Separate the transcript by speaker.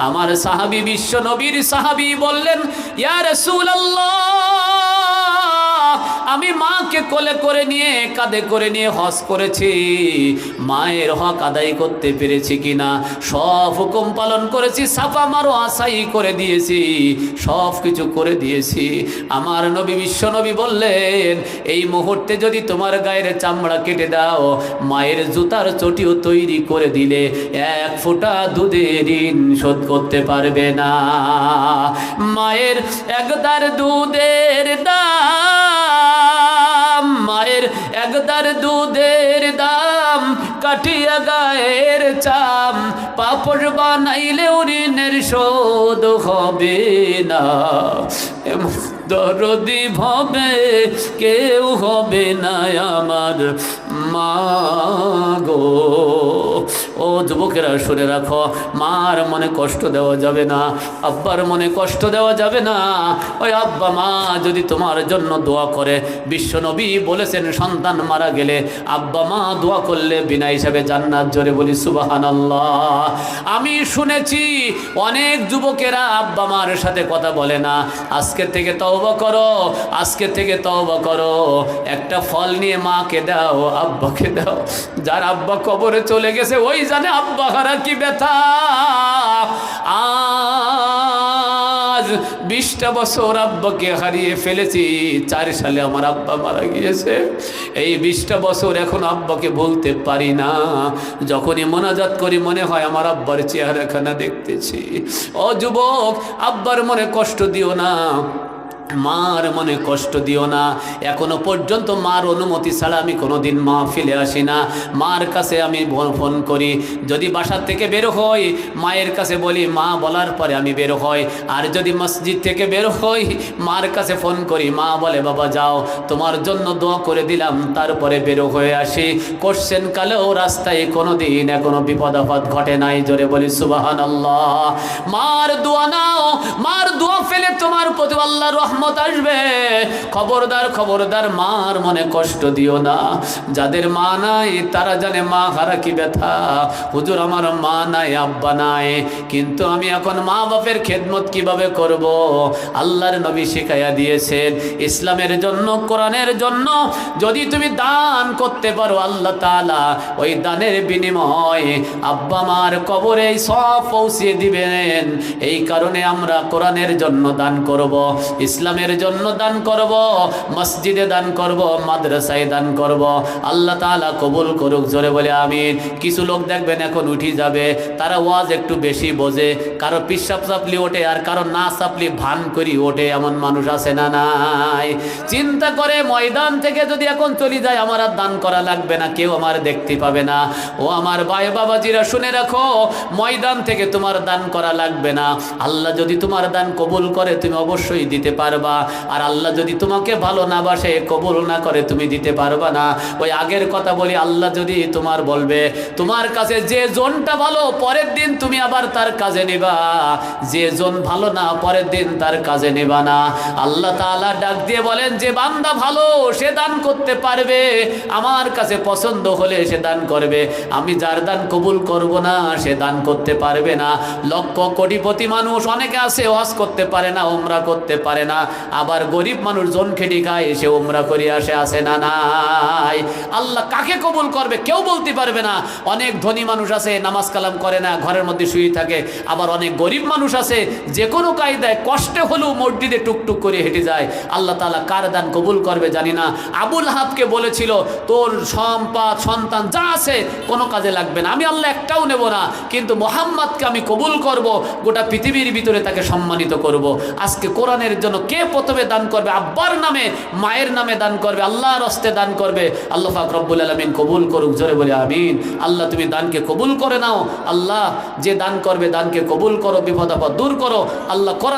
Speaker 1: আমার সাহাবী বিশ্ব নবীর সাহাবী বললেন, ইয়া রাসূলুল্লাহ, আমি মাকে কোলে করে নিয়ে কাঁধে করে নিয়ে হজ করেছি, মায়ের হক আদায় করতে পেরেছি কিনা? সব হুকুম পালন করেছি, সাফা মারোয়া সাই করে দিয়েছি, সব কিছু করে দিয়েছি। আমার নবী বিশ্ব নবী বললেন, এই মুহূর্তে যদি তোমার গায়ের চামড়া কেটে দাও, মায়ের জুতার চটিও তৈরি করে দিলে এক ফোঁটা দুধের ঋণ শোধ করতে পারবে না। মায়ের একদার দুধের দাম, মায়ের একদার দুধের দাম কাটিয়া গায়ের চাম, পাপড় বানাইলেও ঋণের শোধ হবে না। দরদি ভাবে কেউ হবে না আমার মা গো। ও যুবকেরা শুনে রাখো, মার মনে কষ্ট দেওয়া যাবে না, আব্বার মনে কষ্ট দেওয়া যাবে না। ওই আব্বা মা যদি তোমার জন্য দোয়া করে, বিশ্বনবী বলেছেন সন্তান মারা গেলে আব্বা মা দোয়া করলে বিনা হিসাবে জান্নাত। জোরে বলি সুবহানাল্লাহ। আমি শুনেছি অনেক যুবকেরা আব্বা মার সাথে কথা বলে না। আজকে থেকে তওবা করো, আজকে থেকে তওবা করো। একটা ফল নিয়ে মাকে দাও, আব্বাকে দাও। যার আব্বা কবরে চলে গেছে ওই জানে আব্বা হারা কি ব্যথা। আজ 20টা বছর আব্বাকে হারিয়ে ফেলেছি। 4 সালে আমার আব্বা মারা গিয়েছে। এই 20টা বছর এখন আব্বাকে বলতে পারি না। যখনই মোনাজাত করি মনে হয় আমার আব্বার চেহারাখানা দেখতেছি। ও যুবক, আব্বার মনে কষ্ট দিও না, মার মনে কষ্ট দিও না। এখনো পর্যন্ত মার অনুমতি ছাড়া আমি কোনোদিন মাহফিলে আসি না। মার কাছে আমি ফোন করি, যদি বাসার থেকে বের হই মায়ের কাছে বলি, মা বলার পরে আমি বের হই। আর যদি মসজিদ থেকে বের হই মার কাছে ফোন করি, মা বলে বাবা যাও, তোমার জন্য দোয়া করে দিলাম, তারপরে বের হয়ে আসি। কোশ্চেন কালেও রাস্তায় কোনোদিন এখনো বিপদ আপদ ঘটে নাই। জোরে বলি সুবহানাল্লাহ। মার দোয়া নাও, মার দোয়া ফেলে তোমার প্রতি আল্লাহর রহমত আসবে। খবরদার খবরদার, মার মনে কষ্ট দিও না। যাদের মা নাই তারা জানে মা হারা কি ব্যথা। হুজুর আমার মা নাই, আব্বা নাই, কিন্তু আমি এখন মা বাপের খেদমত কিভাবে করব? আল্লাহর নবী শিখাইয়া দিয়েছেন, ইসলামের জন্য, কোরআনের জন্য যদি তুমি দান করতে পারো, আল্লাহ তাআলা ওই দানের বিনিময়ে আব্বা মার কবরে সব পৌঁছিয়ে দিবেন। এই কারণে আমরা কোরআনের জন্য দান করব, ইসলামের জন্য দান করব, মসজিদে দান করব, মাদ্রাসায় দান করব। আল্লাহ তাআলা কবুল করুক। জোরে বলে আমিন। কিছু লোক দেখবেন এখন উঠি যাবে, তারা ওয়াজ একটু বেশি বোঝে, কারো পিসাব চাপলি ওঠে আর কারো না চাপলি ভান করি ওঠে। এমন মানুষ আছে না নাই? চিন্তা করে ময়দান থেকে যদি এখন চলে যায় আমার আর দান করা লাগবে না, কেউ আমার দেখতে পাবে না। ও আমার ভাই বাবাজিরা শুনে রাখো, ময়দান থেকে তোমার দান করা লাগবে না। আল্লাহ যদি তোমার দান কবুল করে তুমি অবশ্যই দিতে পারবা। আর আল্লাহ যদি তোমাকে ভালো না বাসে, কবুল না করে, তুমি দিতে পারবা না। ওই আগের কথা বলি, আল্লাহ যদি তোমার বলবে তোমার কাছে যে জনটা ভালো পরের দিন তুমি আবার তার কাজে নেবা, যে জন ভালো না পরের দিন তার কাজে নেবা না। আল্লাহ তাআলা ডাক দিয়ে বলেন, যে বান্দা ভালো সে দান করতে পারবে, আমার কাছে পছন্দ হলে সে দান করবে। আমি যার দান কবুল করব না সে দান করতে পারবে না। লক্ষ কোটিপতি মানুষ অনেকে আছে, হজ করতে পারে না, উমরা করতে পারে না। আবার গরিব মানুষ জন খেটি খায়, এসে উমরা করে আসে, আসে না নাই? আল্লাহ কাকে কবুল করবে কেউ বলতে পারবে না। অনেক ধনী মানুষ আছে নামাজ কালাম করে না, ঘরের মধ্যে শুয়ে থাকে। আবার অনেক গরিব মানুষ আছে যে কোনো কায়দায় কষ্টে হলেও মসজিদে টুকটুক করে হেঁটে যায়। আল্লাহ তাআলা কার দান কবুল করবে জানি না। আবুল হাবকে বলেছিল, তোর সম্পদ সন্তান যা আছে কোনো কাজে লাগবে না, আমি আল্লাহ একটাও নেব না, কিন্তু মোহাম্মদকে আমি কবুল করব, গোটা পৃথিবীর ভিতরে তাকে সম্মানিত করব। আজকে কোরআনের জন্য কে প্রথমে দান করবে? আব্বার নামে, মায়ের নামে দান করবে, আল্লাহর হস্তে দান করবে। আল্লাহ পাক রব্বুল আলামিন কবুল করুক। জোরে বলে আমিন। আল্লাহ তুমি দানকে কবুল করে নাও। আল্লাহ যে দান করবে দানকে কবুল করো, বিপদ আপদ দূর করো। আল্লাহ কোরআন